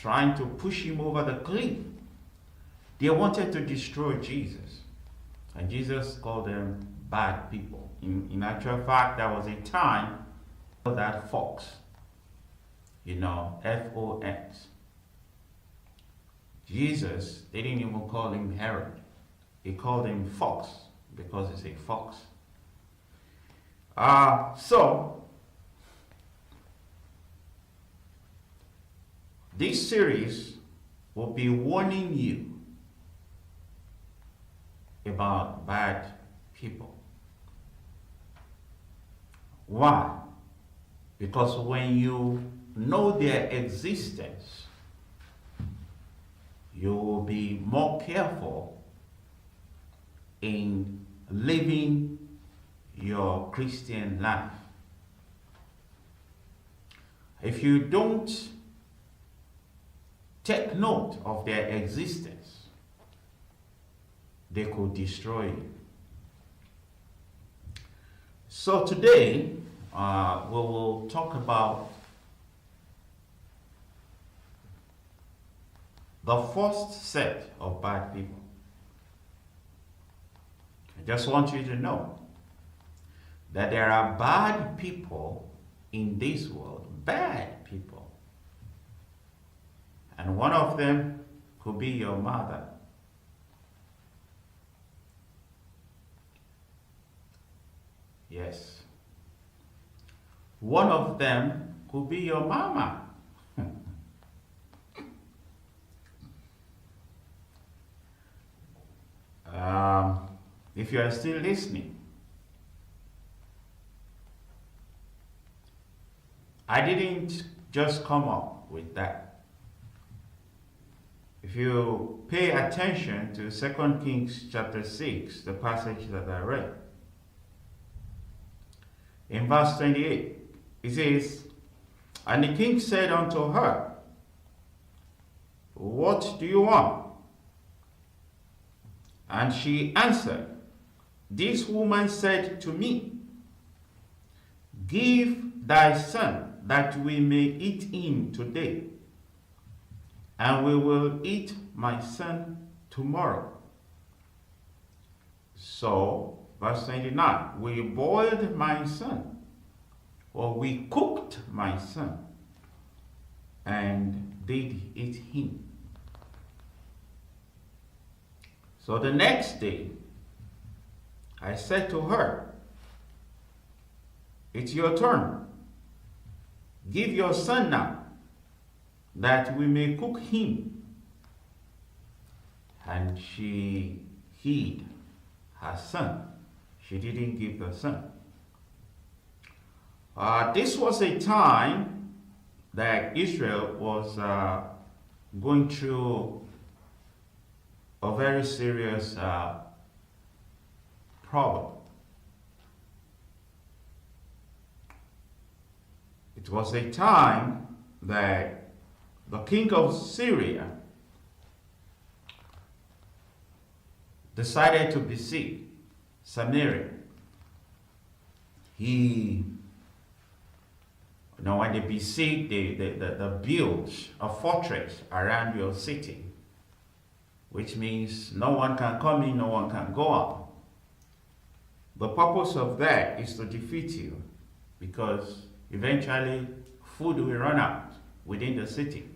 trying to push him over the cliff. They wanted to destroy Jesus. And Jesus called them bad people. In actual fact, there was a time that Fox, F-O-X. Jesus, they didn't even call him Herod. He called him Fox because he's a fox. So, this series will be warning you about bad people. Why? Because when you know their existence, you will be more careful in living your Christian life. If you don't take note of their existence, they could destroy you. So today, we will talk about the first set of bad people. I just want you to know that there are bad people in this world, bad people. And one of them could be your mother. Yes. One of them could be your mama. If you are still listening, I didn't just come up with that. If you pay attention to 2 Kings chapter 6, the passage that I read, in verse 28, it says, "And the king said unto her, What do you want? And she answered, This woman said to me, Give thy son, that we may eat him today, and we will eat my son tomorrow. So, verse 29, we boiled my son, or we cooked my son, and did eat him. So the next day, I said to her, It's your turn. Give your son now, that we may cook him. And she hid her son. She didn't give the son. This was a time that Israel was going through a very serious problem. It was a time that the king of Syria decided to besiege Samaria. When they besiege, they build a fortress around your city, which means no one can come in, no one can go out. The purpose of that is to defeat you, because eventually food will run out within the city,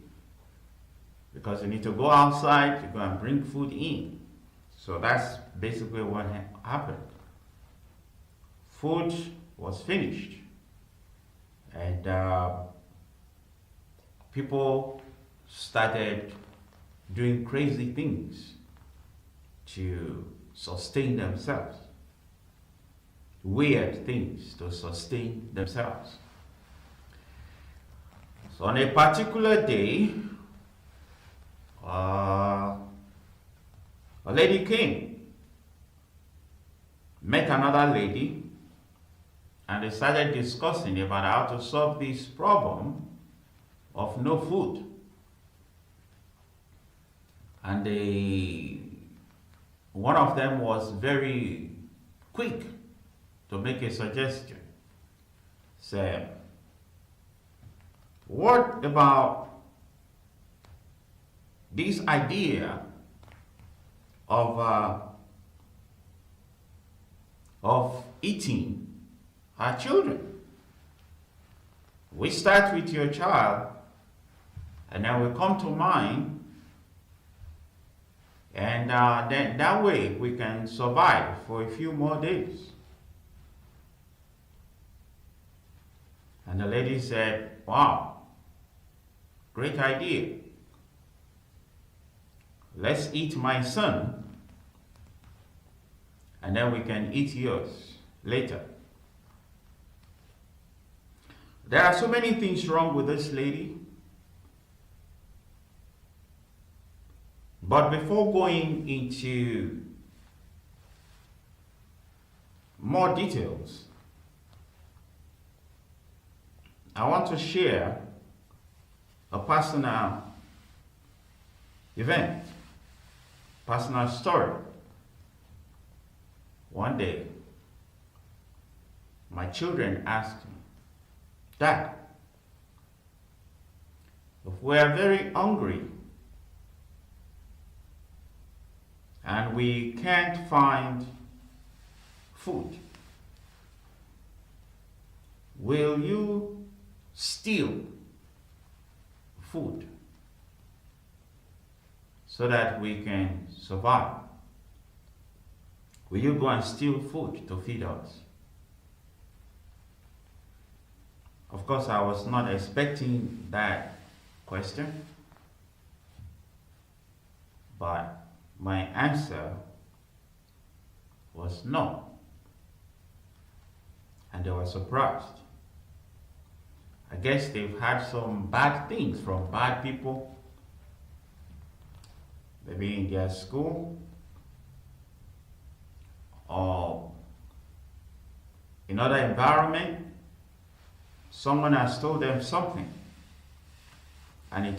because you need to go outside to go and bring food in. So that's basically what happened. Food was finished, and people started doing crazy things to sustain themselves, weird things to sustain themselves. So on a particular day, a lady came, met another lady, and they started discussing about how to solve this problem of no food. And one of them was very quick to make a suggestion. Say, what about this idea of eating our children. We start with your child, and then we come to mine, and then that way we can survive for a few more days. And the lady said, wow, great idea. Let's eat my son, and then we can eat yours later. There are so many things wrong with this lady. But before going into more details, I want to share a personal event, personal story. One day, my children asked me, Dad, if we are very hungry and we can't find food, will you steal food so that we can survive? Will you go and steal food to feed us? Of course, I was not expecting that question, but my answer was no. And they were surprised. I guess they've had some bad things from bad people, maybe in their school or in other environment. Someone has told them something, and it